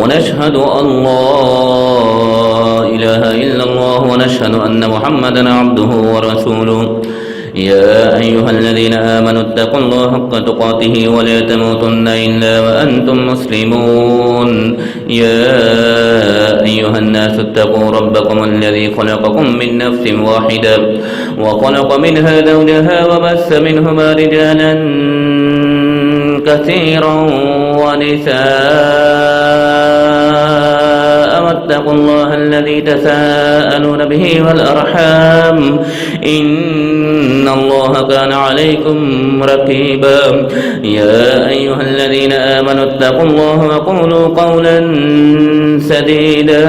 ونشهد أن لا إله إلا الله ونشهد أن محمدا عبده ورسوله يا أيها الذين آمنوا اتقوا الله حق تقاته ولا تموتن إلا وأنتم مسلمون يا أيها الناس اتقوا ربكم الذي خلقكم من نفس واحدة وخلق منها زوجها وبث منهما رجالا كثيرا ونساء واتقوا الله الذي تساءلون به والأرحام إن الله كان عليكم رقيبا يا أيها الذين آمنوا اتقوا الله وقولوا قولا سديدا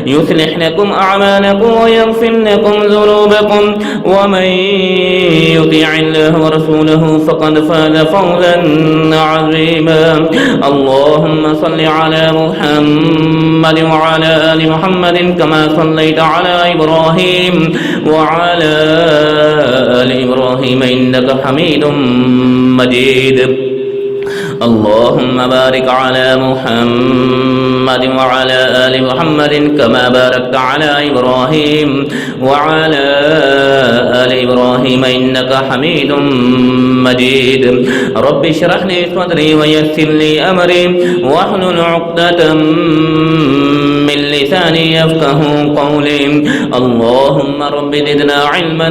يصلح لكم أعمالكم ويغفر لكم ذنوبكم ومن يطيع الله ورسوله فقد فاز فوزا عظيما اللهم صل على محمد وعلى آل محمد كما صليت على إبراهيم وعلى آل إبراهيم إنك حميد مجيد اللهم بارك على محمد وعلى آل محمد كما باركت على إبراهيم وعلى آل إبراهيم إنك حميد مجيد رب اشرح لي صدري ويسر لي أمري واحلل عقدة من لساني يفقه قولي اللهم رب زدنا علما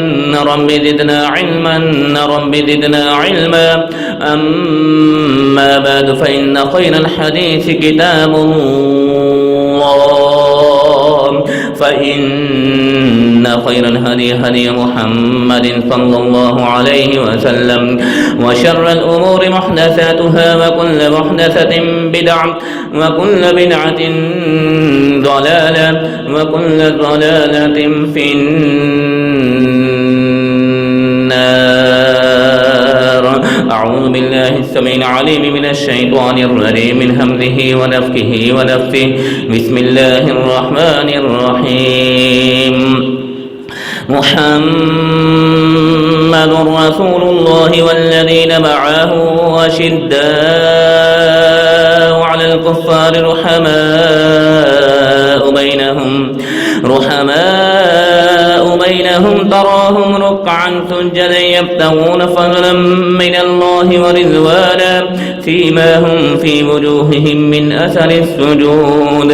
رب زدنا علما رب زدنا علما أما بعد فإن خير الحديث كتاب الله فإن خير الهدي هدي محمد صلى الله عليه وسلم وشر الأمور محدثاتها وكل محدثة بدعة وكل بدعة ضلالة وكل ضلالة في النار. أعوذ بالله السميع العليم من الشيطان الرجيم من همزه ونفخه ونفثه بسم الله الرحمن الرحيم محمد رسول الله والذين معه أشداء على الكفار رحماء بينهم تراهم ركعا سجدا يبتغون فضلا من الله ورضوانا سيماهم في وجوههم من أثر السجود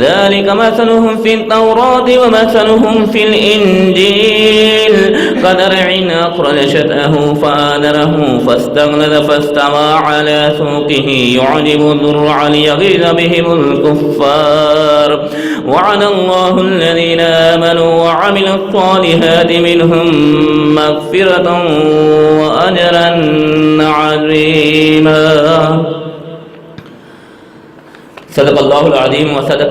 ذلك مثلهم في التوراة ومثلهم في الإنجيل كزرع أخرج شطأه فآزره فاستغلظ فاستوى على سوقه يعجب الزرع ليغيظ بهم الكفار وعد الله الذين آمنوا وعملوا الصالحات منهم مغفرة وأجرا عظيما. صدق الله العظيم وصدق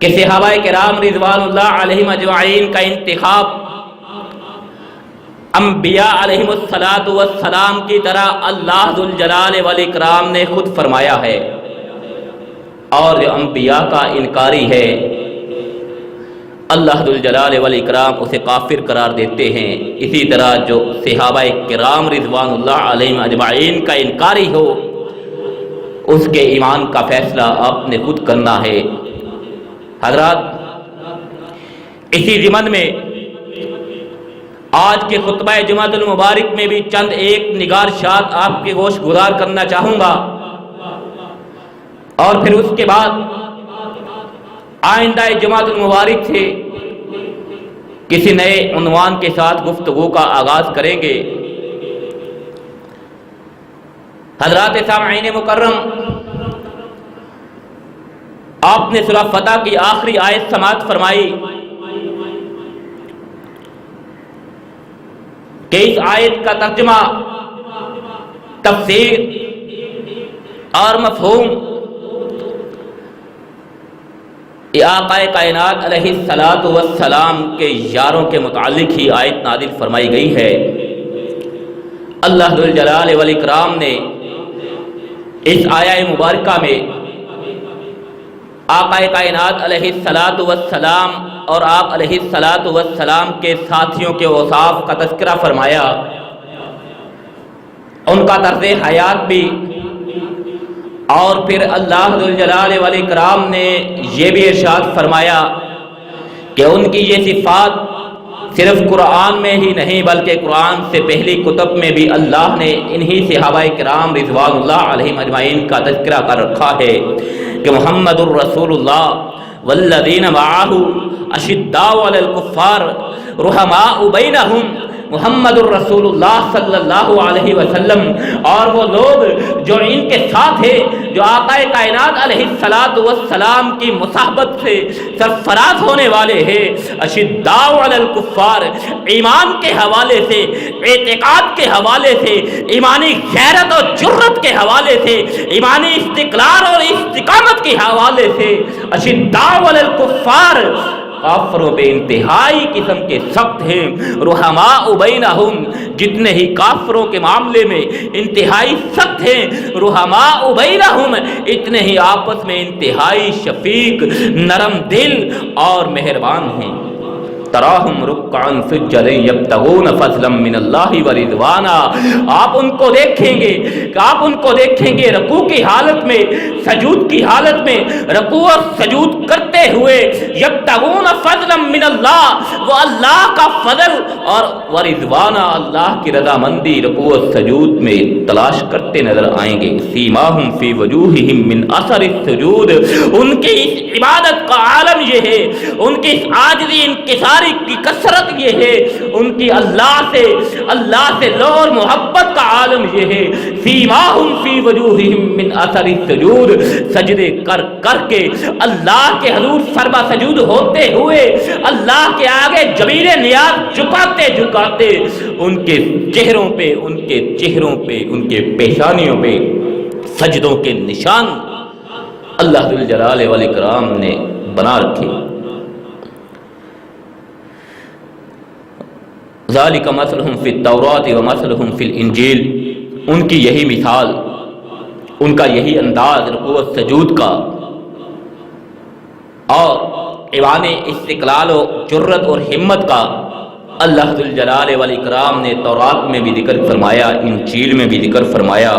کہ صحابہ کرام رضوان اللہ علیہم اجمعین کا انتخاب انبیاء علیہم السلام کی طرح اللہ ذوالجلال والاکرام نے خود فرمایا ہے، اور جو انبیاء کا انکاری ہے اللہ ذوالجلال والاکرام اسے کافر قرار دیتے ہیں۔ اسی طرح جو صحابہ کرام رضوان اللہ علیہم اجمعین کا انکاری ہو اس کے ایمان کا فیصلہ آپ نے خود کرنا ہے۔ حضرات، اسی ضمن میں آج کے خطبہ جمعۃ المبارک میں بھی چند ایک نگارشات آپ کے گوش گزار کرنا چاہوں گا، اور پھر اس کے بعد آئندہ جمعۃ المبارک سے کسی نئے عنوان کے ساتھ گفتگو کا آغاز کریں گے۔ حضرات سامعین مکرم، آپ نے سورہ فتح کی آخری آیت سماعت فرمائی کہ اس آیت کا ترجمہ، تفسیر اور مفہوم آقا کائنات علیہ السلام کے یاروں کے متعلق ہی آیت نازل فرمائی گئی ہے۔ اللہ ذوالجلال والاکرام نے اس آیہ مبارکہ میں آقا کائنات علیہ السلام اور آپ علیہ السلام کے ساتھیوں کے اوصاف کا تذکرہ فرمایا، ان کا طرز حیات بھی، اور پھر اللہ ذوالجلال والاکرام نے یہ بھی ارشاد فرمایا کہ ان کی یہ صفات صرف قرآن میں ہی نہیں بلکہ قرآن سے پہلی کتب میں بھی اللہ نے انہی صحابہ کرام رضوان اللہ علیہم اجمعین کا تذکرہ کر رکھا ہے کہ محمد الرسول اللہ والذین معہ اشداء علی الکفار رحماء بینہم، محمد الرسول اللہ صلی اللہ علیہ وسلم اور وہ لوگ جو ان کے ساتھ ہیں، جو آقا کائنات علیہ السلام کی مصاحبت سے سرفراز ہونے والے ہیں، اشداء علی الکفار، ایمان کے حوالے سے، اعتقاد کے حوالے سے، ایمانی غیرت اور جرت کے حوالے سے، ایمانی استقلال اور استقامت کے حوالے سے اشداء علی الکفار، کافروں پہ انتہائی قسم کے سخت ہیں، رحماء بینہم، جتنے ہی کافروں کے معاملے میں انتہائی سخت ہیں، رحماء بینہم، اتنے ہی آپس میں انتہائی شفیق، نرم دل اور مہربان ہیں۔ تراہم رکعا سجدا یبتغون فضلا من اللہ ورضوانا، آپ ان کو دیکھیں گے کہ آپ ان کو دیکھیں گے رکوع کی حالت میں، سجود کی حالت میں، رکوع اور سجود کرتے ہوئے، یبتغون فضلا من اللہ، وہ اللہ کا فضل اور ورضوانا، اللہ کی رضامندی رکوع اور سجود میں تلاش کرتے نظر آئیں گے۔ سیماہم فی وجوہہم من اثر السجود، ان کی اس عبادت کا عالم یہ ہے، ان کی اس عاجزی انکسار کی کثرت یہ ہے، ان کی اللہ سے لو اور محبت کا عالم یہ ہے۔ سیماہم فی وجوہہم من اثر السجود، سجدے کر کر کے اللہ کے حضور سربا سجود ہوتے ہوئے، اللہ کے آگے جبین نیاز جھکاتے جھکاتے، ان کے چہروں پہ، ان کے پیشانیوں پہ سجدوں کے نشان اللہ ذوالجلال والاکرام نے بنا رکھے۔ ذالک مثلہم فی التوراۃ ومثلہم فی الانجیل، ان کی یہی مثال، ان کا یہی انداز رکوع و سجود کا اور ایوان استقلال و جرت اور ہمت کا اللہ ذوالجلال والاکرام نے تورات میں بھی ذکر فرمایا، انجیل میں بھی ذکر فرمایا۔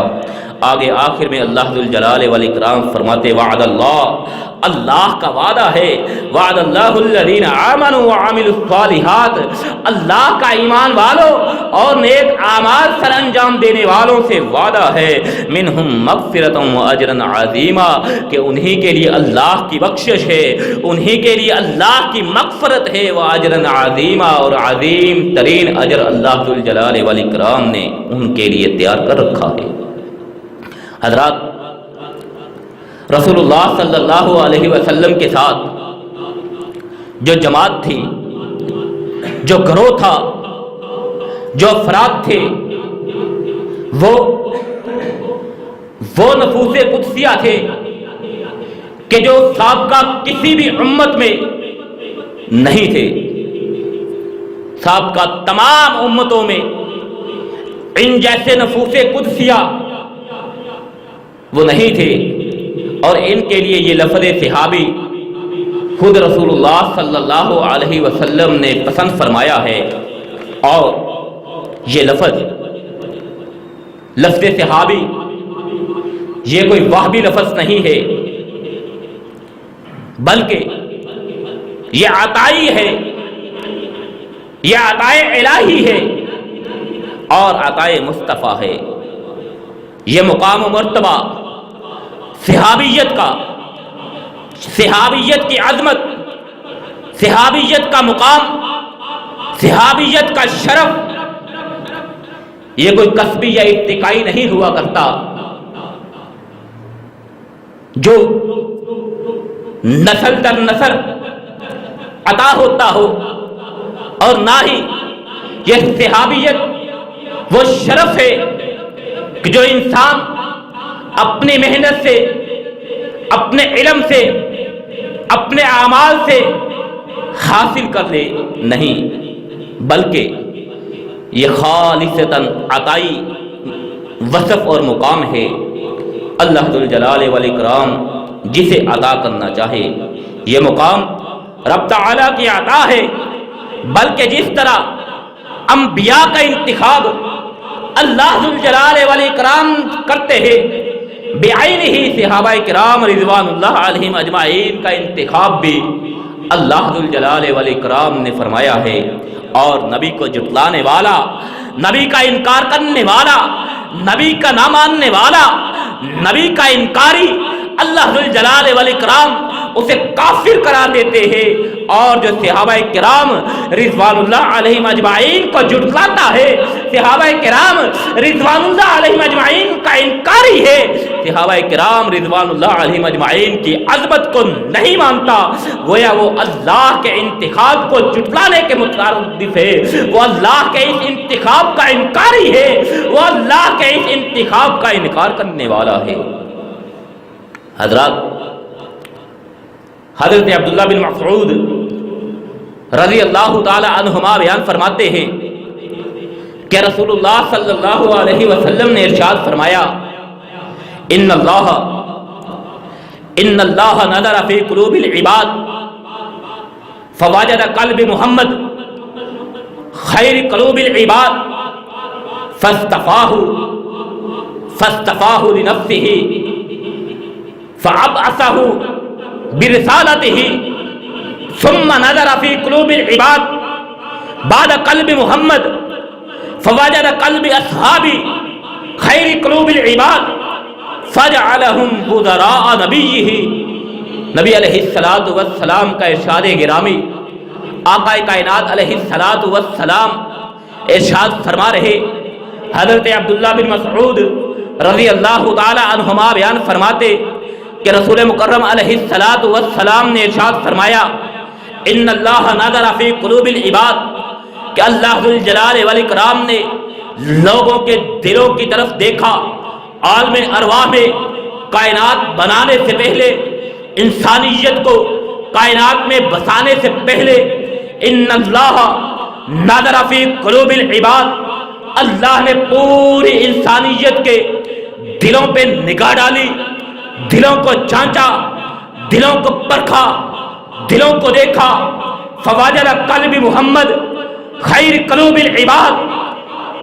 آگے آخر میں اللہ ذوالجلال والاکرام فرماتے وعد اللہ کا وعدہ ہے، وعد اللہ الذین آمنوا وعملوا الصالحات، اللہ کا ایمان والوں اور نیک اعمال سر انجام دینے والوں سے وعدہ ہے، منہم مغفرۃ واجرا عظیما، کہ انہی کے لیے اللہ کی بخشش ہے، انہی کے لیے اللہ کی مغفرت ہے، واجرا عظیما، اور عظیم ترین اجر اللہ ذوالجلال والاکرام نے ان کے لیے تیار کر رکھا ہے۔ حضرات، رسول اللہ صلی اللہ علیہ وسلم کے ساتھ جو جماعت تھی، جو گروہ تھا، جو افراد تھے، وہ نفوس قدسیہ تھے کہ جو سابقہ کسی بھی امت میں نہیں تھے. سابقہ تمام امتوں میں ان جیسے نفوس قدسیہ وہ نہیں تھے، اور ان کے لیے یہ لفظ صحابی خود رسول اللہ صلی اللہ علیہ وسلم نے پسند فرمایا ہے. اور یہ لفظ صحابی یہ کوئی وہابی لفظ نہیں ہے، بلکہ یہ عطائی ہے، یہ عطائے الہی ہے اور عطائے مصطفیٰ ہے. یہ مقام و مرتبہ صحابیت کا، صحابیت کی عظمت، صحابیت کا مقام، صحابیت کا شرف، یہ کوئی کسبی یا اتقائی نہیں ہوا کرتا جو نسل در نسل عطا ہوتا ہو، اور نہ ہی یہ صحابیت وہ شرف ہے کہ جو انسان اپنی محنت سے، اپنے علم سے، اپنے اعمال سے حاصل کر لے. نہیں، بلکہ یہ خالصتاً عطائی وصف اور مقام ہے. اللہ ذو الجلال والاکرام جسے عطا کرنا چاہے یہ مقام رب تعالیٰ کی عطا ہے. بلکہ جس طرح انبیاء کا انتخاب اللہ ذو الجلال والاکرام کرتے ہیں، بعینہ صحابہ کرام رضوان اللہ علیہم اجمعین کا انتخاب بھی اللہ ذو الجلال والاکرام نے فرمایا ہے. اور نبی کو جھٹلانے والا، نبی کا انکار کرنے والا، نبی کا نہ ماننے والا، نبی کا انکاری اللہ ذو الجلال والاکرام اسے کافر قرار دیتے ہیں. اور جو صحابہ کرام رضوان اللہ علیہم اجمعین کو جھٹلاتا ہے، صحابہ کرام رضوان اللہ علیہم اجمعین کا انکاری ہے، صحابہ کرام رضوان اللہ علیہم اجمعین کی عظمت کو نہیں مانتا، گویا وہ اللہ کے انتخاب کو جھٹلانے کے مترادف ہے، وہ اللہ کے اس انتخاب کا انکاری ہے، وہ اللہ کے اس انتخاب کا انکار کرنے والا ہے. حضرات، حضرت عبداللہ بن مسعود رضی اللہ تعالی عنہما بیان فرماتے ہیں کہ رسول اللہ صلی اللہ علیہ وسلم نے ارشاد فرمایا، ان اللہ نظر فی قلوب العباد فوجد قلب محمد خیر قلوب العباد فاصطفاہ لنفسہ فابعثہ برسالته ثم نظر في قلوب العباد بعد قلب محمد فوجد قلب اصحاب خیر قلوب العباد فجعلهم وزراء نبیہ. نبی علیہ الصلوۃ والسلام کا ارشاد گرامی، آقا کائنات علیہ الصلوۃ والسلام ارشاد فرما رہے. حضرت عبداللہ بن مسعود رضی اللہ تعالی عنہما بیان فرماتے کہ رسول مکرم علیہ الصلوۃ والسلام نے ارشاد فرمایا، ان اللہ نظر فی قلوب العباد، کہ اللہ ذو الجلال والاکرام نے لوگوں کے دلوں کی طرف دیکھا. عالم ارواح میں کائنات بنانے سے پہلے، انسانیت کو کائنات میں بسانے سے پہلے، ان اللہ نظر فی قلوب العباد، اللہ نے پوری انسانیت کے دلوں پہ نگاہ ڈالی، دلوں کو جانچا، دلوں کو پرکھا، دلوں کو دیکھا. فوجد قلب محمد خیر قلوب العباد،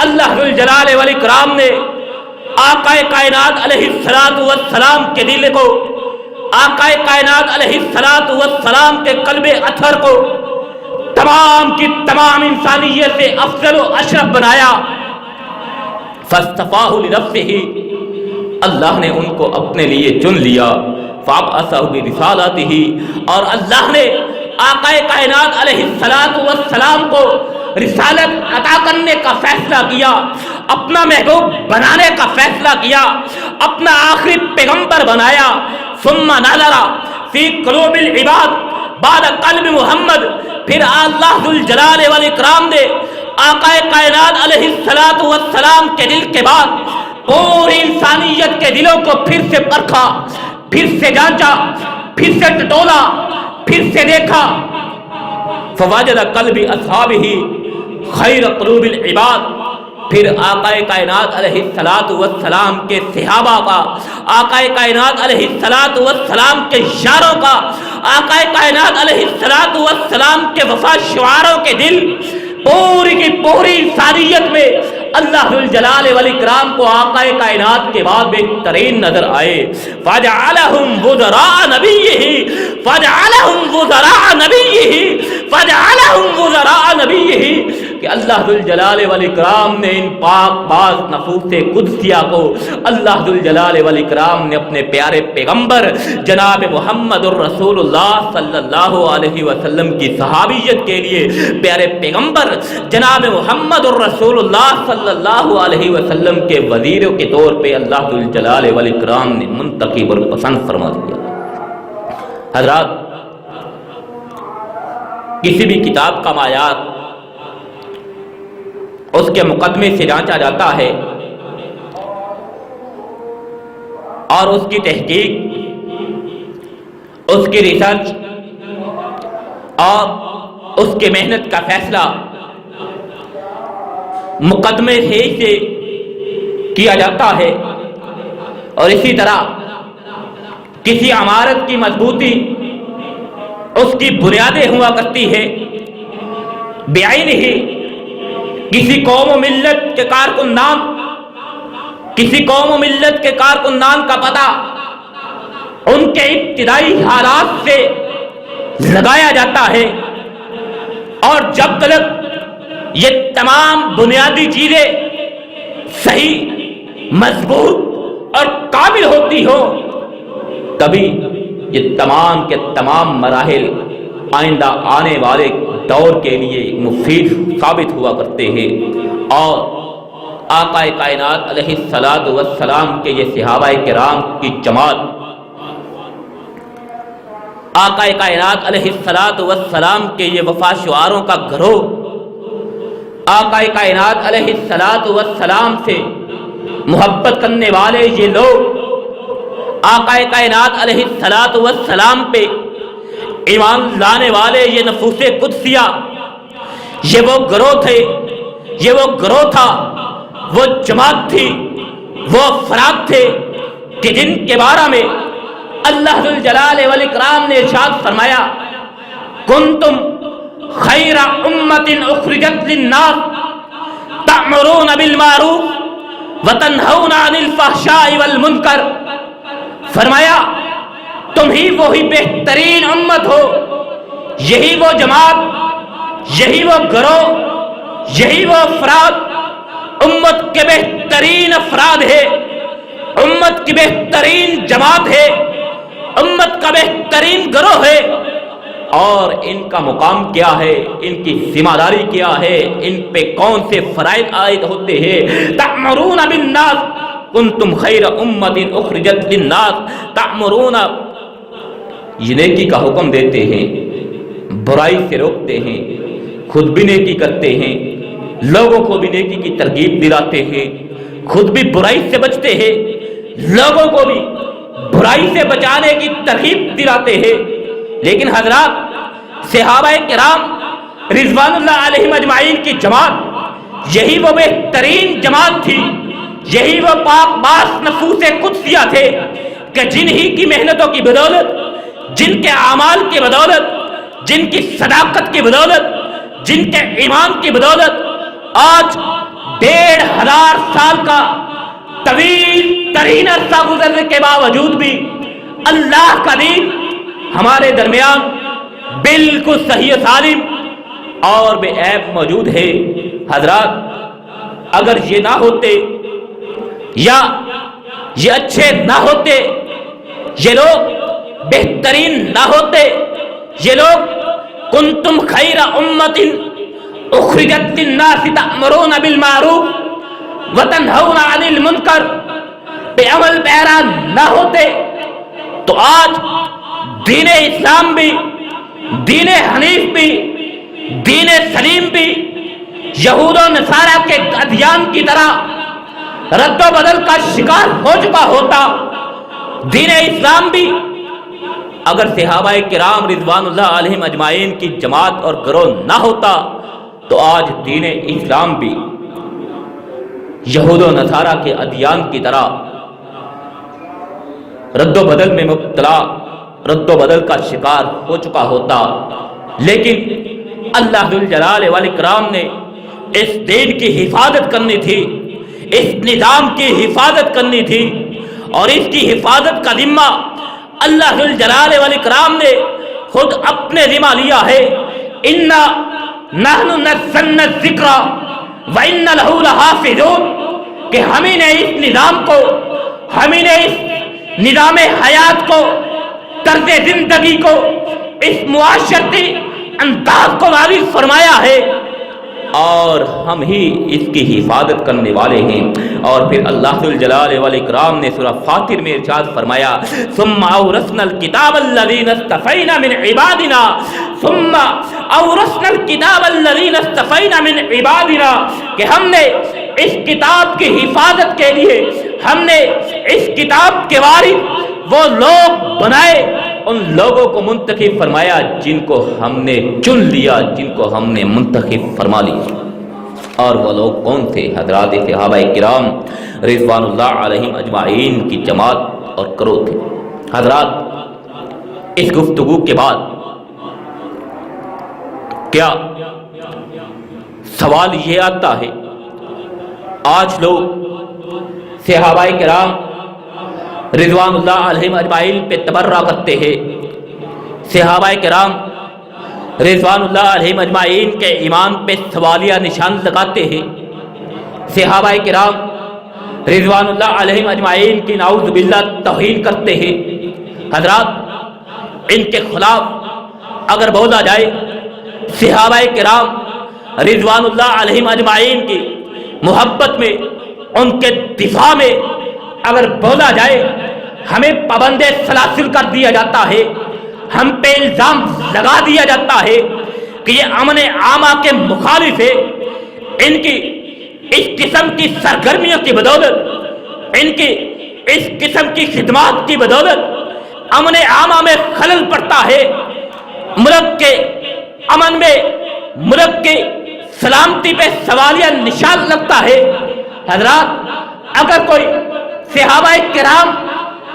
اللہ ذو الجلال والاکرام نے آقا کائنات علیہ الصلوۃ والسلام کے دل کو، آقا کائنات علیہ الصلوۃ والسلام کے قلب اطہر کو تمام کی تمام انسانیت سے افضل و اشرف بنایا. فاصطفاہ لنفسہ، اللہ نے ان کو اپنے لیے چن لیا. فابعثہ برسالتہ، اور اللہ نے آقا کائنات علیہ الصلوۃ والسلام کو رسالت عطا کرنے کا فیصلہ کیا، اپنا محبوب بنانے کا فیصلہ کیا، اپنا آخری پیغمبر بنایا. ثم نظر فی قلوب العباد بعد قلب محمد، پھر اللہ ذو الجلال والاکرام نے آقا کائنات علیہ الصلوۃ والسلام کے دل کے بعد پوری انسانیت کے دلوں کو پھر سے پرکھا، پھر سے جانچا، پھر سے ٹٹولا، پھر سے دیکھا، فوجد قلب اصحابہ خیر قلوب العباد، پھر آقا کائنات علیہ السلام کے صحابہ کا، آقا کائنات علیہ السلام کے یاروں کا، آقا کائنات علیہ السلام کے وفا شعاروں کے دل پوری کی پوری انسانیت میں اللہ ذوالجلال والاکرام کو آقا کائنات کے بعد بہترین نظر آئے۔ فَجَعَلَهُمْ وُزَرَاءَ نَبِيِّهِ فَجَعَلَهُمْ وُزَرَاءَ نَبِيِّهِ فَجَعَلَهُمْ وُزَرَاءَ نَبِيِّهِ کہ اللہ ذوالجلال والاکرام نے ان پاک باز نفوس قدسیہ کو اللہ ذوالجلال والاکرام نے اپنے پیارے پیغمبر جناب محمد الرسول اللہ صلی اللہ علیہ وسلم کی صحابیت کے لیے پیارے پیغمبر جناب محمد الرسول اللہ صلی اللہ علیہ وسلم کے وزیروں کے طور پہ اللہ ذوالجلال والاکرام نے منتخب اور پسند فرما دیا۔ حضرات، کسی بھی کتاب کا معیار اس کے مقدمے سے جانچا جاتا ہے اور اس کی تحقیق، اس کی ریسرچ اور اس کی محنت کا فیصلہ مقدمے سے کیا جاتا ہے، اور اسی طرح کسی عمارت کی مضبوطی اس کی بنیادیں ہوا کرتی ہے بعین ہی۔ کسی قوم و ملت کے کارکنان، کسی قوم و ملت کے کارکنان کا پتہ ان کے ابتدائی حالات سے لگایا جاتا ہے، اور جب تک یہ تمام بنیادی چیزیں صحیح، مضبوط اور کامل ہوتی ہو، تبھی یہ تمام کے تمام مراحل آئندہ آنے والے دور کے لیے مفید ثابت ہوا کرتے ہیں۔ اور آقا کائنات علیہ السلام کے یہ صحابہ کرام کی جماعت، آقا کائنات علیہ السلام کے یہ وفا شعاروں کا گروہ، آقا کائنات علیہ السلام سے محبت کرنے والے یہ لوگ، آقا کائنات علیہ السلام پہ ایمان لانے والے یہ نفوس قدسیہ، یہ وہ گروہ تھے، یہ وہ گروہ تھا، وہ جماعت تھی، وہ افراد تھے کہ جن کے بارے میں اللہ ذوالجلال والاکرام نے ارشاد فرمایا، کنتم خیر امت اخرجت للناس تأمرون بالمعروف وتنہون عن الفحشاء والمنکر۔ فرمایا تم ہی وہی بہترین امت ہو، یہی وہ جماعت، یہی وہ گروہ، یہی وہ افراد امت کے بہترین افراد ہے، امت کی بہترین جماعت ہے، امت کا بہترین گروہ ہے۔ اور ان کا مقام کیا ہے، ان کی ذمہ داری کیا ہے، ان پہ کون سے فرائض عائد ہوتے ہیں؟ تأمرون بالناس، کنتم خیر امت اخرجت للناس، تأمرون، یہ نیکی کا حکم دیتے ہیں، برائی سے روکتے ہیں، خود بھی نیکی کرتے ہیں، لوگوں کو بھی نیکی کی ترغیب دلاتے ہیں، خود بھی برائی سے بچتے ہیں، لوگوں کو بھی برائی سے بچانے کی ترغیب دلاتے ہیں۔ لیکن حضرات، صحابہ کرام رضوان اللہ علیہم اجمعین کی جماعت یہی وہ بہترین جماعت تھی، یہی وہ پاک باز نفوس قدسیہ تھے کہ جن ہی کی محنتوں کی بدولت، جن کے اعمال کی بدولت، جن کی صداقت کی بدولت، جن کے ایمان کی بدولت آج 1500 سال کا طویل ترین عرصہ گزرنے کے باوجود بھی اللہ کا دین ہمارے درمیان بالکل صحیح سالم اور بے عیب موجود ہے۔ حضرات، اگر یہ نہ ہوتے یا یہ اچھے نہ ہوتے، یہ لوگ بہترین نہ ہوتے، یہ لوگ کنتم خیر امت اخرجت للناس تأمرون بالمعروف وتنہون عن المنکر پہ عمل پیرا نہ ہوتے، تو آج دین اسلام بھی، دین حنیف بھی، دین سلیم بھی یہود و نصارہ کے ادیان کی طرح رد و بدل کا شکار ہو چکا ہوتا۔ دین اسلام بھی اگر صحابہ کرام رضوان اللہ علیہم اجمعین کی جماعت اور گروہ نہ ہوتا تو آج دین اسلام بھی یہود و نصارہ کے ادیان کی طرح رد و بدل میں مبتلا، رد و بدل کا شکار ہو چکا ہوتا۔ لیکن اللہ ذوالجلال والاکرام نے اس دین کی حفاظت کرنی تھی، اس نظام کی حفاظت کرنی تھی، اور اس کی حفاظت کا ذمہ اللہ ذوالجلال والاکرام نے خود اپنے ذمہ لیا ہے۔ اِنَّا نَحْنُ نَزَّلْنَا الذِّكْرَ وَإِنَّ لَهُ لَحَافِظُونَ، کہ ہم ہی نے اس نظام کو، ہم ہی نے اس نظام حیات کو، طرز زندگی کو، اس معاشرتی انداز کو نافذ فرمایا ہے، اور ہم ہی اس کی حفاظت کرنے والے ہیں۔ اور پھر اللہ ذوالجلال والاکرام نے سورہ فاطر میں ارشاد فرمایا ثم اورثنا الكتاب الذين اصطفينا من عبادنا، ثم اورثنا الكتاب الذين اصطفينا من عبادنا، کہ ہم نے اس کتاب کی حفاظت کے لیے، ہم نے اس کتاب کے وارث وہ لوگ بنائے، ان لوگوں کو منتخب فرمایا جن کو ہم نے چن لیا، جن کو ہم نے منتخب فرما لیا۔ اور وہ لوگ کون تھے؟ حضرات صحابہ کرام رضوان اللہ علیہم اجمعین کی جماعت اور گروہ تھے۔ حضرات، اس گفتگو کے بعد کیا سوال یہ آتا ہے، آج لوگ صحابہ کرام رضوان اللہ علیہم اجمعین پہ تبرہ کرتے ہیں، صحابہ کرام رضوان اللہ علیہم اجمعین کے ایمان پہ سوالیہ نشان لگاتے ہیں، صحابہ کرام رضوان اللہ علیہم اجمعین کی نعوذ باللہ توہین کرتے ہیں۔ حضرات، ان کے خلاف اگر بولا جائے، صحابہ کرام رضوان اللہ علیہم اجمعین کی محبت میں، ان کے دفاع میں اگر بولا جائے، ہمیں پابند سلاسل کر دیا جاتا ہے، ہم پہ الزام لگا دیا جاتا ہے کہ یہ امن عامہ کے مخالف ہے، ان کی اس قسم کی سرگرمیوں کی بدولت، ان کی اس قسم کی خدمات کی بدولت امن عامہ میں خلل پڑتا ہے، ملک کے امن میں، ملک کی سلامتی پہ سوالیہ نشان لگتا ہے۔ حضرات، اگر کوئی صحابہ کرام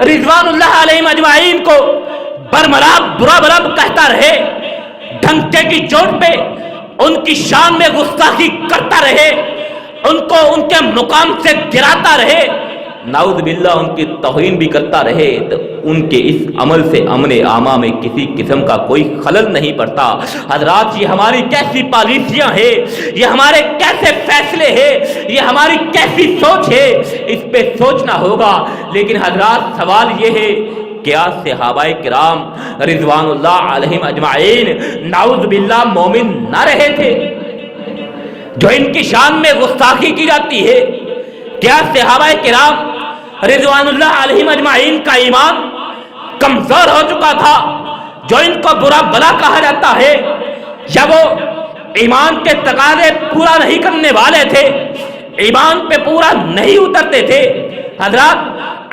رضوان اللہ علیہم اجمعین کو برملاب برا بلا کہتا رہے، ڈنکے کی چوٹ پہ ان کی شان میں گستاخی کرتا رہے، ان کو ان کے مقام سے گراتا رہے، نعوذ باللہ ان کی توہین بھی کرتا رہے، تو ان کے اس عمل سے امن عامہ میں کسی قسم کا کوئی خلل نہیں پڑتا۔ حضرات، یہ ہماری کیسی پالیسیاں ہیں، یہ ہمارے کیسے فیصلے ہیں، یہ ہماری کیسی سوچ ہے، اس پہ سوچنا ہوگا۔ لیکن حضرات، سوال یہ ہے، کیا صحابہ کرام رضوان اللہ علیہم اجمعین نعوذ باللہ مومن نہ رہے تھے جو ان کی شان میں گستاخی کی جاتی ہے؟ کیا صحابہ کرام رضوان اللہ علیہم اجمعین کا ایمان کمزور ہو چکا تھا جو ان کو برا بلا کہا جاتا ہے، یا وہ ایمان کے تقاضے پورا نہیں کرنے والے تھے، ایمان پہ پورا نہیں اترتے تھے؟ حضرات،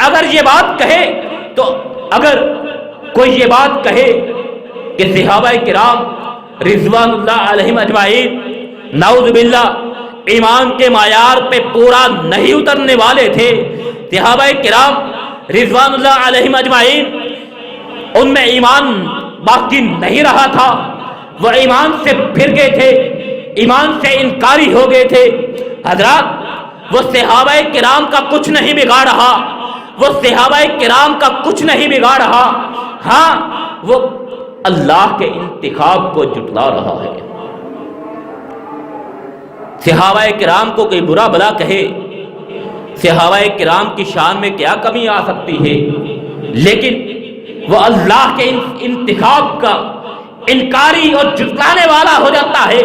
اگر یہ بات کہے تو، اگر کوئی یہ بات کہے کہ صحابہ کرام رضوان اللہ علیہم اجمعین نعوذ باللہ ایمان کے معیار پہ پورا نہیں اترنے والے تھے، صحابہ کرام رضوان اللہ علیہم اجمعین ان میں ایمان باقی نہیں رہا تھا، وہ ایمان سے پھر گئے تھے، ایمان سے انکاری ہو گئے تھے۔ حضرات، وہ صحابہ کرام کا کچھ نہیں بگاڑ رہا، وہ صحابہ کرام کا کچھ نہیں بگاڑ رہا، ہاں وہ اللہ کے انتخاب کو جھٹلا رہا ہے۔ صحابہ کرام کو کوئی برا بلا کہے، صحابہ کرام کی شان میں کیا کمی آ سکتی ہے، لیکن وہ اللہ کے انتخاب کا انکاری اور جھٹلانے والا ہو جاتا ہے،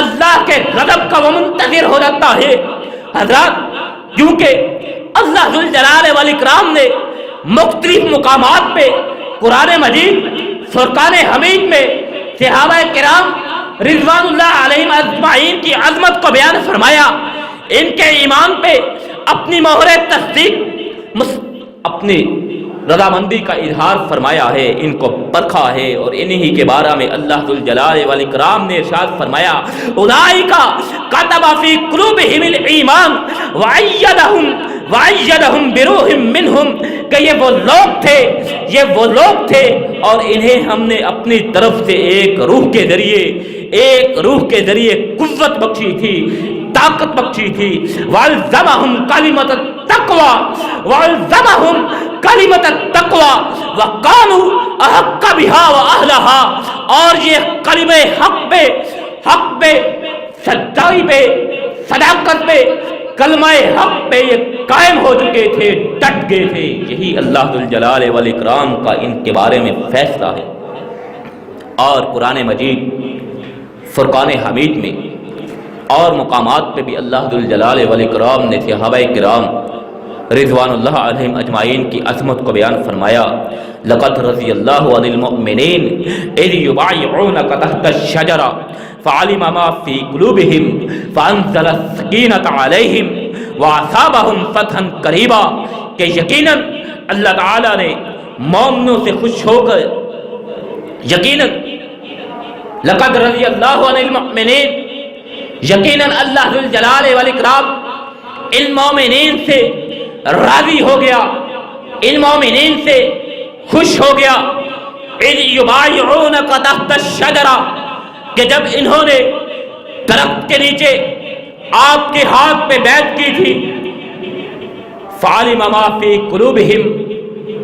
اللہ کے غضب کا وہ منتظر ہو جاتا ہے۔ حضرات، کیونکہ اللہ ذوالجلال والاکرام نے مختلف مقامات پہ قرآن مجید فرقان حمید میں صحابہ کرام رضوان اللہ علیہم اجمعین کی عظمت کو بیان فرمایا، ان کے ایمان پہ اپنی مہر تصدیق اپنی رضامندی کا اظہار فرمایا ہے، ان کو پرکھا ہے، اور انہی کے بارے میں اللہ ذوالجلال والاکرام نے ارشاد فرمایا اولئک کتب فی قلوبہم الایمان وأیدہم بروح منہم، کہ یہ وہ لوگ تھے اور انہیں ہم نے اپنی طرف سے ایک روح کے ذریعے قوت بخشی تھی، طاقت بخشی تھی۔ وَأَلْزَمَهُمْ كَلِمَةَ التَّقْوَى وَكَانُوا أَحَقَّ بِهَا وَأَهْلَهَا، اور یہ کلمہ حق پہ سچائی پہ صداقت پہ کلمہ حق پہ یہ قائم ہو چکے تھے، ڈٹ گئے تھے۔ یہی اللہ ذوالجلال والاکرام کا ان کے بارے میں فیصلہ ہے۔ اور قرآن مجید فرقان حمید میں اور مقامات پہ بھی اللہ ذوالجلال والاکرام نے صحابہ کرام رضوان اللہ علیہم اجمعین کی عظمت کو بیان فرمایا، لقد رضی اللہ عن المؤمنین اذ یبایعونک تحت الشجرہ فعلم ما فی قلوبہم فانزل السکینۃ علیہم واصابہم فتحا قریبا، کہ یقیناً اللہ تعالیٰ نے مومنوں سے خوش ہو کر، یقیناً لقد رضی اللہ عن المؤمنین، یقیناً اللہ ذوالجلال والاکرام ان مومنین سے راضی ہو گیا، ان مومنین سے خوش ہو گیا۔ اذ یبایعونک تحت الشجرہ، کہ جب انہوں نے درخت کے نیچے آپ کے ہاتھ پہ بیعت کی تھی، فعلم ما فی قلوبہم،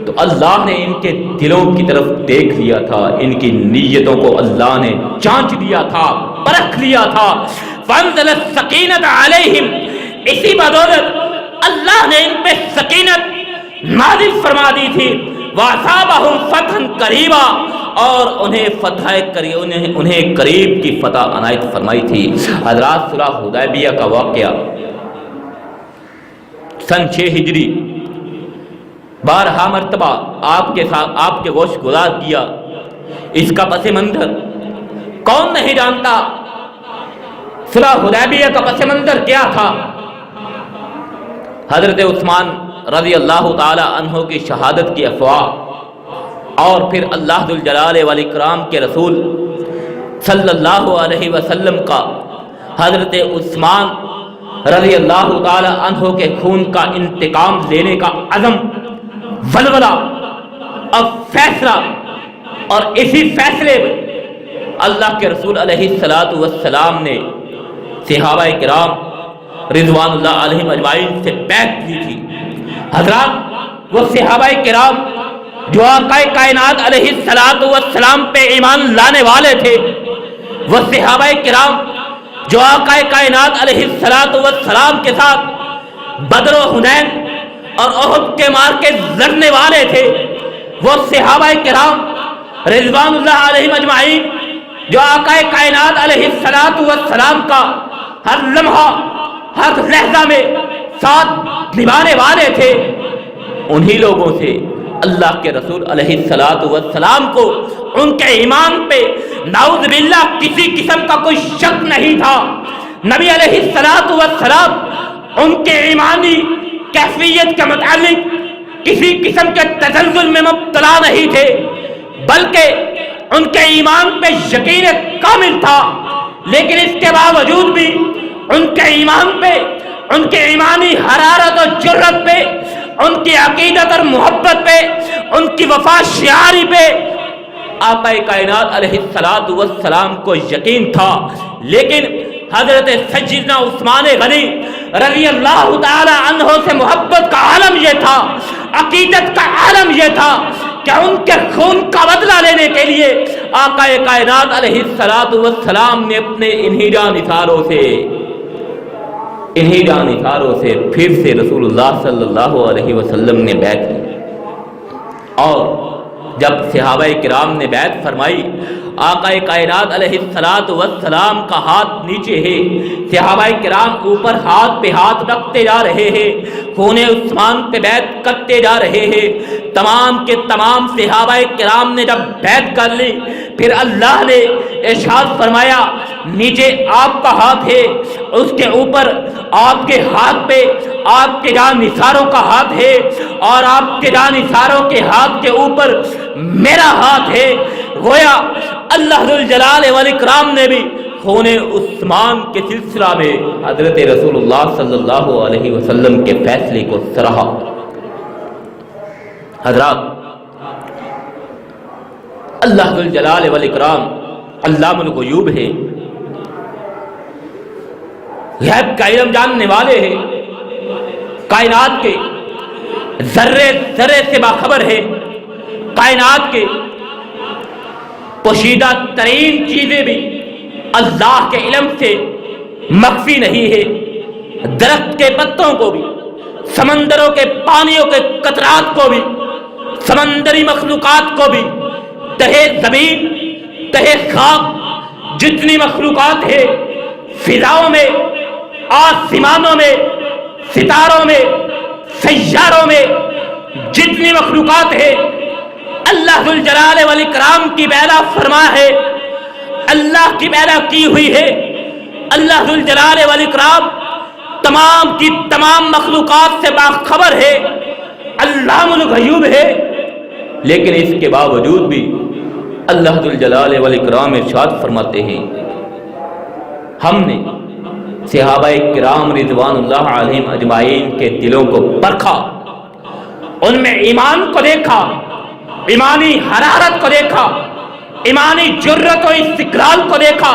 تو اللہ نے ان کے دلوں کی طرف دیکھ لیا تھا، ان کی نیتوں کو اللہ نے جانچ لیا تھا، پرکھ لیا تھا۔ فانزل السکینۃ علیہم، اسی بدولت اللہ نے ان پہ سکینت نازل فرما دی تھی۔ واصابہم فتحا قریبا، اور انہیں قریب کی فتح عنایت فرمائی تھی۔ حضرات صلح حدیبیہ کا واقعہ سن 6 ہجری بارہا مرتبہ آپ کے گوش گزار کیا، اس کا پس منظر کون نہیں جانتا؟ صلح حدیبیہ کا پس منظر کیا تھا؟ حضرت عثمان رضی اللہ تعالی عنہ کی شہادت کی افواہ، اور پھر اللہ ذوالجلال والاکرام کے رسول صلی اللہ علیہ وسلم کا حضرت عثمان رضی اللہ تعالی عنہ کے خون کا انتقام لینے کا عزم، ولولہ اور فیصلہ، اور اسی فیصلے میں اللہ کے رسول علیہ السلام نے صحابہ کرام رضوان اللہ علیہم اجمعین سے بیعت کی تھی۔ حضرات وہ صحابہ کرام جو آقا کائنات علیہ السلام پہ ایمان لانے والے تھے، وہ صحابہ کرام جو آقا کائنات علیہ السلام کے ساتھ بدر و حنین اور احد کے معرکے لڑنے والے تھے، وہ صحابہ کرام رضوان اللہ علیہم اجمعین جو آقا کائنات علیہ السلام کا ہر لمحہ ہر لحظہ میں ساتھ نبھانے والے تھے، انہی لوگوں سے اللہ کے رسول علیہ السلام کو ان کے ایمان پہ نعوذ باللہ کسی قسم کا کوئی شک نہیں تھا۔ نبی علیہ السلام ان کے ایمانی کیفیت کے متعلق کسی قسم کے تزلزل میں مبتلا نہیں تھے، بلکہ ان کے ایمان پہ یقین کامل تھا۔ لیکن اس کے باوجود بھی ان کے ایمان پہ، ان کے ایمانی حرارت اور جرت پہ، ان کی عقیدت اور محبت پہ، ان کی وفا شعاری پہ آقا کائنات علیہ السلام کو یقین تھا۔ لیکن حضرت سیدنا عثمان غنی رضی اللہ تعالی عنہ سے محبت کا عالم یہ تھا، عقیدت کا عالم یہ تھا کہ ان کے خون کا بدلہ لینے کے لیے آقا کائنات علیہ السلام نے اپنے انہی جان اثاروں سے پھر سے رسول اللہ صلی اللہ علیہ وسلم نے بیعت کی۔ اور جب صحابہ کرام نے بیعت فرمائی، آقا کائنات علیہ السلام کا ہاتھ نیچے ہے، صحابہ کرام اوپر ہاتھ پہ ہاتھ رکھتے جا رہے ہیں، خون عثمان پہ بیعت کرتے جا رہے ہیں۔ تمام کے تمام صحابہ کرام نے جب بیعت کر لی، پھر اللہ نے ارشاد فرمایا نیچے آپ کا ہاتھ ہے، اس کے اوپر آپ کے ہاتھ پہ آپ کے جانثاروں کا ہاتھ ہے، اور آپ کے جانثاروں کے ہاتھ کے اوپر میرا ہاتھ ہے۔ گویا اللہ ذوالجلال والاکرام نے بھی خون عثمان کے سلسلہ میں حضرت رسول اللہ صلی اللہ علیہ وسلم کے فیصلے کو سراہا۔ حضرات، اللہ ذوالجلال والاکرام علام الغیوب ہے، غیب کا علم جاننے والے ہیں، کائنات کے ذرے ذرے سے باخبر ہے، کائنات کے پوشیدہ ترین چیزیں بھی اللہ کے علم سے مخفی نہیں ہے۔ درخت کے پتوں کو بھی، سمندروں کے پانیوں کے قطرات کو بھی، سمندری مخلوقات کو بھی، تہے زمین تہے خاک جتنی مخلوقات ہے، فضاؤں میں، آسمانوں میں، ستاروں میں، سیاروں میں جتنی مخلوقات ہے، اللہ ذوالجلال والاکرام کی پیدا فرما ہے، اللہ کی پیدا کی ہوئی ہے۔ اللہ ذوالجلال والاکرام تمام کی تمام مخلوقات سے باخبر ہے، علام الغیوب ہے۔ لیکن اس کے باوجود بھی اللہ ذوالجلال والاکرام ارشاد فرماتے ہیں ہم نے صحابہ کرام رضوان اللہ علیہم اجمعین کے دلوں کو پرکھا، ان میں ایمان کو دیکھا، ایمانی حرارت کو دیکھا، ایمانی جرت و استقلال کو دیکھا،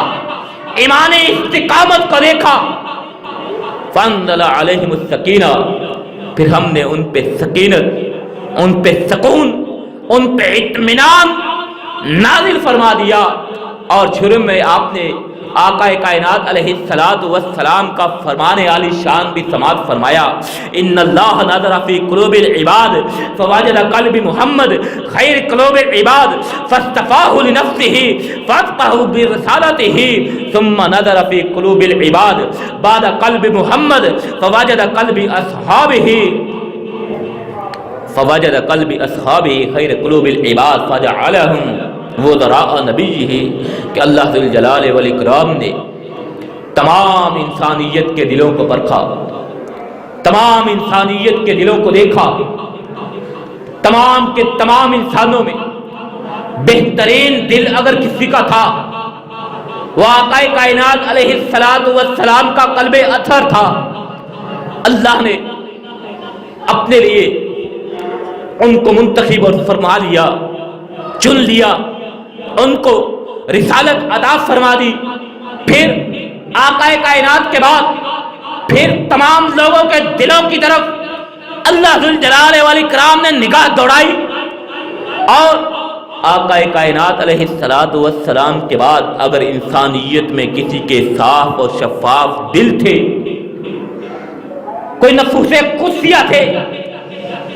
ایمانی استقامت کو دیکھا۔ فانزل علیہم السکینہ، پھر ہم نے ان پہ سکینت، ان پہ سکون، ان پہ اطمینان نازل فرما دیا۔ اور شروع میں آپ نے آقا کائنات علیہ السلام کا فرمان عالی شان بھی سماعت فرمایا، ان اللہ نظر فی قلوب العباد فوجد قلب محمد خیر قلوب العباد فاصطفاہ لنفسہ فاصطفاہ برسالتہ ثم نظر فی قلوب العباد بعد قلب محمد فوجد قلب اصحابہ خیر قلوب العباد فجعلہم وزراء نبی ہے کہ اللہ ذوالجلال والاکرام نے تمام انسانیت کے دلوں کو پرکھا، تمام انسانیت کے دلوں کو دیکھا، تمام کے تمام انسانوں میں بہترین دل اگر کسی کا تھا وہ آقا کائنات علیہ السلام کا قلب اطہر تھا۔ اللہ نے اپنے لیے ان کو منتخب اور فرما لیا، چن لیا، ان کو رسالت عطا فرما دی۔ پھر آقا کائنات کے بعد پھر تمام لوگوں کے دلوں کی طرف اللہ ذوالجلال والاکرام نے نگاہ دوڑائی، اور آقا کائنات علیہ السلام کے بعد اگر انسانیت میں کسی کے صاف اور شفاف دل تھے، کوئی نفوس قدسیہ تھے،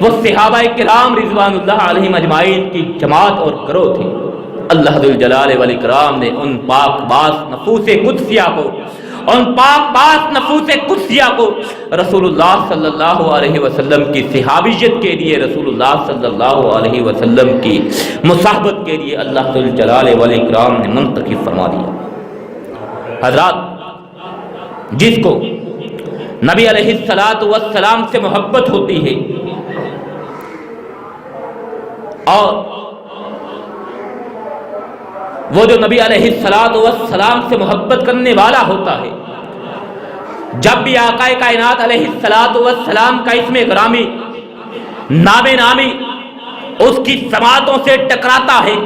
وہ صحابہ کرام رضوان اللہ علیہم اجمعین کی جماعت اور گروہ تھے۔ اللہ ذوالجلال والاکرام نے ان پاک باز نفوس قدسیہ کو، ان پاک باز نفوس قدسیہ کو رسول اللہ صلی اللہ علیہ وسلم کی صحابیت کے لیے، رسول اللہ صلی اللہ علیہ وسلم کی مصاحبت کے لیے اللہ ذوالجلال والاکرام نے منتخب فرما دیا۔ حضرات، جس کو نبی علیہ السلام سے محبت ہوتی ہے اور وہ جو نبی علیہ السلام سے محبت کرنے والا ہوتا ہے، جب بھی آقا کائنات علیہ السلام کا اسم گرامی، نام نامی اس کی سماعتوں سے ٹکراتا ہے،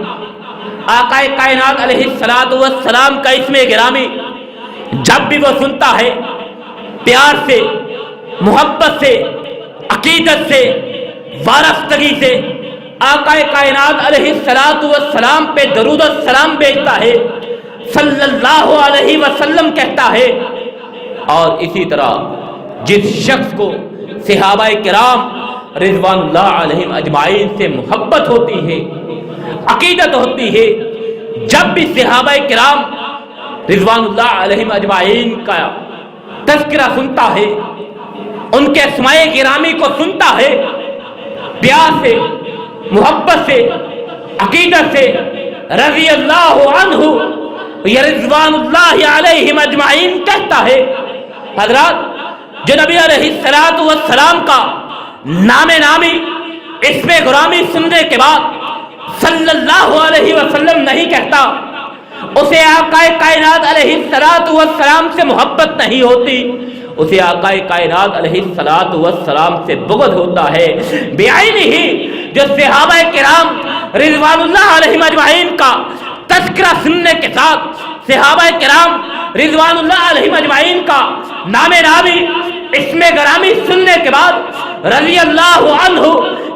آقا کائنات علیہ السلام کا اسم گرامی جب بھی وہ سنتا ہے، پیار سے، محبت سے، عقیدت سے، وارفتگی سے آقا کائنات علیہ السلام پہ درود السلام بھیجتا ہے، صلی اللہ علیہ وسلم کہتا ہے۔ اور اسی طرح جس شخص کو صحابہ کرام رضوان اللہ علیہم اجمعین سے محبت ہوتی ہے، عقیدت ہوتی ہے، جب بھی صحابہ کرام رضوان اللہ علیہم اجمعین کا تذکرہ سنتا ہے، ان کے اسماء گرامی کو سنتا ہے، پیار سے، محبت سے، عقیدت سے، رضی اللہ عنہ یا رضوان اللہ علیہم اجمعین کہتا ہے۔ حضرات، جو نبی علیہ السلام کا نام نامی اسم غرامی سننے کے بعد صلی اللہ علیہ وسلم نہیں کہتا، اسے آقا کائنات علیہ السلام سے محبت نہیں ہوتی، اسے آقا کائنات علیہ السلام سے بغض ہوتا ہے۔ بعینہ جو صحابہ کرام رضوان اللہ علیہم اجمعین کا تذکرہ سننے کے ساتھ، صحابہ کرام رضوان اللہ علیہم اجمعین کا نام نامی اسم غرامی سننے کے بعد رضی اللہ عنہ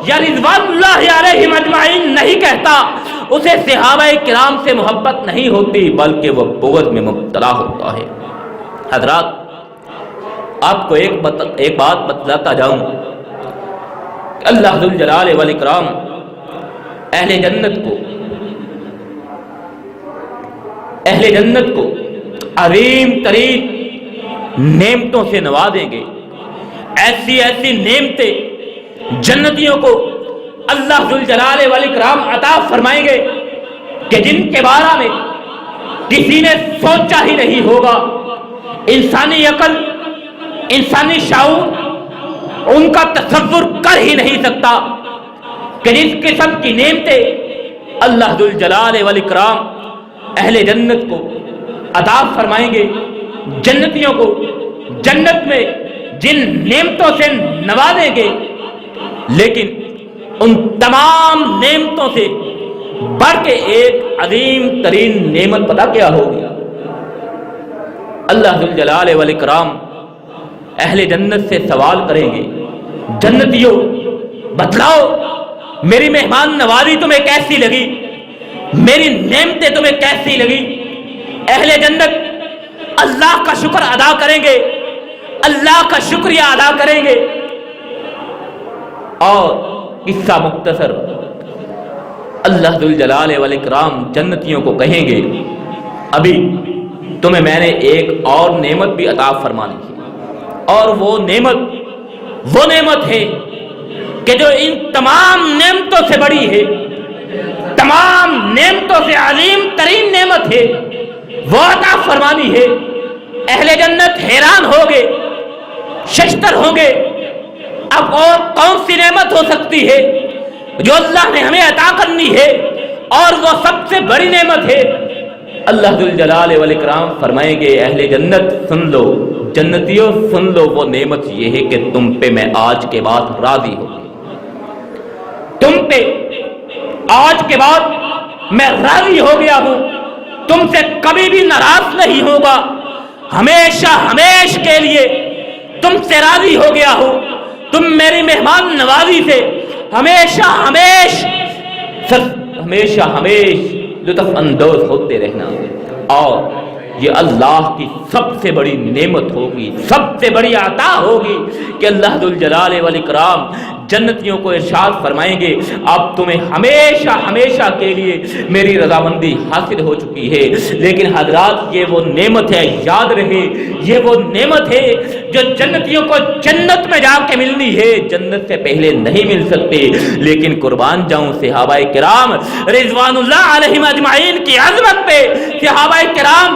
یا رضوان اللہ علیہم اجمعین نہیں کہتا، اسے صحابہ کرام سے محبت نہیں ہوتی بلکہ وہ بغض میں مبتلا ہوتا ہے۔ حضرات، آپ کو ایک بات بتلاتا جاؤں، اللہ ذوالجلال والاکرام اہل جنت کو عظیم ترین نعمتوں سے نوازیں گے۔ ایسی نعمتیں جنتیوں کو اللہ ذوالجلال والاکرام عطا فرمائیں گے کہ جن کے بارے میں کسی نے سوچا ہی نہیں ہوگا۔ انسانی عقل، انسانی شعور ان کا تصور کر ہی نہیں سکتا کہ جس قسم کی نعمتیں اللہ ذوالجلال والاکرام اہل جنت کو عطا فرمائیں گے۔ جنتیوں کو جنت میں جن نعمتوں سے نوازیں گے، لیکن ان تمام نعمتوں سے بڑھ کے ایک عظیم ترین نعمت پتہ کیا ہوگی؟ اللہ ذوالجلال والاکرام اہل جنت سے سوال کریں گے، جنتیوں بتلاؤ میری مہمان نوازی تمہیں کیسی لگی، میری نعمتیں تمہیں کیسی لگی؟ اہل جنت اللہ کا شکر ادا کریں گے، اللہ کا شکریہ ادا کریں گے۔ اور قصہ مختصر، اللہ ذوالجلال والاکرام جنتیوں کو کہیں گے، ابھی تمہیں میں نے ایک اور نعمت بھی عطا فرمانی ہے، اور وہ نعمت ہے کہ جو ان تمام نعمتوں سے بڑی ہے، تمام نعمتوں سے عظیم ترین نعمت ہے، وہ عطا فرمانی ہے۔ اہل جنت حیران ہوگے، ششتر ہوں گے، اب اور کون سی نعمت ہو سکتی ہے جو اللہ نے ہمیں عطا کرنی ہے، اور وہ سب سے بڑی نعمت ہے۔ اللہ ذوالجلال والاکرام فرمائیں گے، اہل جنت سن لو، جنتیوں سن لو، وہ نعمت یہ ہے کہ تم پہ میں آج کے بعد راضی ہوں، تم پہ آج کے بعد میں راضی ہو گیا ہوں، تم سے کبھی بھی ناراض نہیں ہوگا، ہمیشہ کے لیے تم سے راضی ہو گیا ہوں، تم میری مہمان نوازی سے ہمیشہ لطف اندوز ہوتے رہنا۔ اور یہ اللہ کی سب سے بڑی نعمت ہوگی، سب سے بڑی عطا ہوگی کہ اللہ ذوالجلال والاکرام جنتیوں کو ارشاد فرمائیں گے، اب تمہیں ہمیشہ کے لیے میری رضامندی حاصل ہو چکی ہے۔ لیکن حضرات، یہ وہ نعمت ہے، یاد رہے، یہ وہ نعمت ہے جو جنتیوں کو جنت میں جا کے ملنی ہے، جنت سے پہلے نہیں مل سکتے۔ لیکن قربان جاؤں صحابہ کرام رضوان اللہ علیہم اجمعین کی عظمت پہ، صحابہ کرام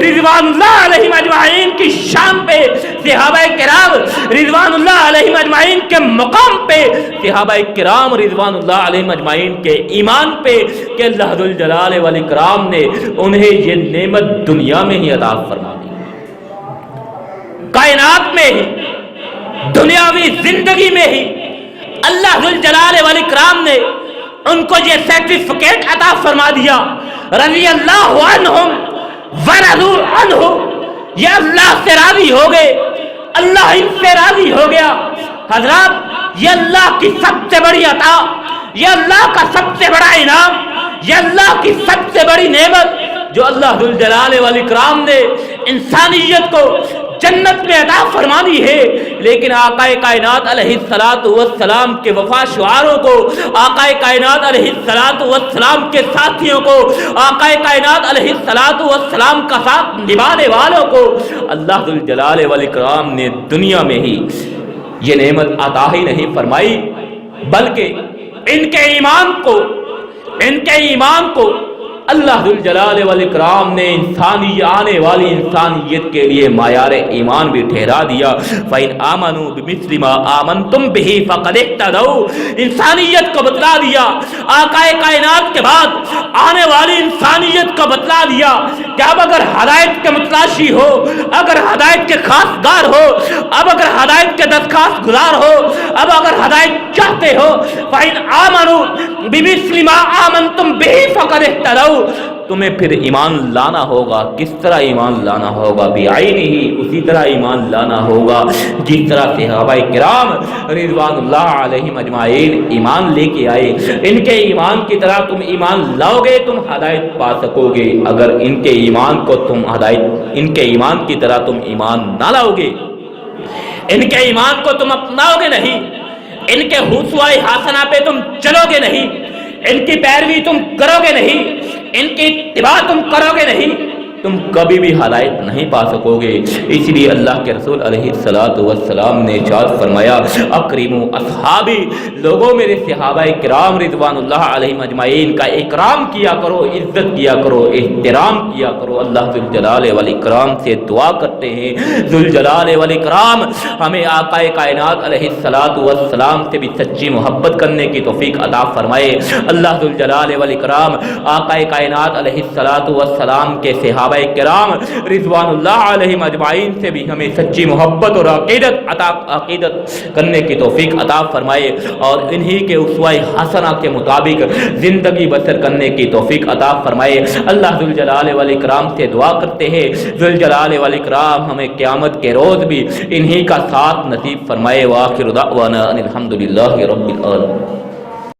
رضوان اللہ علیہم اجمعین کی شان پہ، صحابہ کرام رضوان اللہ علیہم اجمعین کے مقام پہ، صحابہ کرام رضوان اللہ علیہم اجمعین کے ایمان پہ کہ اللہ ذوالجلال والاکرام نے انہیں یہ نعمت دنیا میں ہی عطا فرما دی، کائنات میں ہی، دنیاوی زندگی میں ہی اللہ ذوالجلال والاکرام نے ان کو یہ سرٹیفکیٹ عطا فرما دیا، رضی اللہ عنہم ورضوا عنہ، یہ اللہ سے راضی ہو گئے، اللہ ان سے راضی ہو گیا۔ حضرات، یہ اللہ کی سب سے بڑی عطا، یہ اللہ کا سب سے بڑا انعام، یہ اللہ کی سب سے بڑی نعمت جو اللہ ذوالجلال والاکرام نے انسانیت کو جنت میں عطا فرمانی ہے۔ لیکن آقا کائنات علیہ السلام کے وفا شعاروں کو، آقا کائنات علیہ السلام کے ساتھیوں کو، آقا کائنات علیہ السلام کا ساتھ نبھانے والوں کو اللہ ذوالجلال والاکرام نے دنیا میں ہی یہ نعمت عطا ہی نہیں فرمائی، بلکہ ان کے ایمان کو اللہ ذوالجلال والاکرام نے آنے والی انسانیت کے لیے معیار ایمان بھی ٹھہرا دیا، فَإِنْ آمَنُوا بِمِثْلِ مَا آمَنْتُمْ بِهِ فَقَدِ اهْتَدَوْا۔ انسانیت کو بتلا دیا، آقا کائنات کے بعد آنے والی انسانیت کو بتلا دیا کہ اب اگر ہدایت کے متلاشی ہو، اگر ہدایت کے خاصگار ہو، اب اگر ہدایت کے دستخواست گزار ہو، اب اگر ہدایت چاہتے ہو، فَإِنْ آمَنُوا بِمِثْلِ مَا آمَنْتُمْ بِهِ فَقَدِ اهْتَدَوْا، تمہیں پھر ایمان لانا ہوگا۔ کس طرح ایمان لانا ہوگا؟ بعینہ، اسی طرح ایمان لانا ہوگا جس طرح صحابہ کرام رضوان اللہ علیہم اجمعین ایمان لے کے آئے۔ ان کے ایمان کی طرح تم ایمان لاؤ گے، تم ہدایت پا سکو گے۔ اگر ان کے ایمان کو تم ان کے ایمان کی طرح تم ایمان نہ لاؤ گے، ان کے ایمان کو تم اپناؤ گے نہیں، ان کے حسوہ حسنہ پہ تم چلو گے نہیں، ان کی پیروی تم کرو گے نہیں، ان کی اتباع تم کرو گے نہیں، تم کبھی بھی ہدایت نہیں پا سکو گے۔ اس لیے اللہ کے رسول علیہ السلام نے ارشاد فرمایا، اکرموا اصحابی، لوگوں میرے صحابہ کرام رضوان اللہ علیہم اجمعین کا اکرام کیا کرو، عزت کیا کرو، احترام کیا کرو۔ اللہ ذوالجلال والاکرام سے دعا کرتے ہیں، ذوالجلال والاکرام ہمیں آقا کائنات علیہ السلام سے بھی سچی محبت کرنے کی توفیق عطا فرمائے۔ اللہ ذوالجلال والاکرام آقا کائنات علیہ السلام کے صحابہ کرام رضوان اللہ علیہم اجمعین سے بھی ہمیں سچی محبت اور عقیدت کرنے کی توفیق عطا فرمائے، اور انہی کے اسوہ حسنہ کے مطابق زندگی بسر کرنے کی توفیق عطا فرمائے۔ اللہ ذوالجلال والاکرام سے دعا کرتے ہیں، ذوالجلال والاکرام ہمیں قیامت کے روز بھی انہی کا ساتھ نصیب فرمائے۔ وآخر دعوانا ان الحمد للہ رب العالمین۔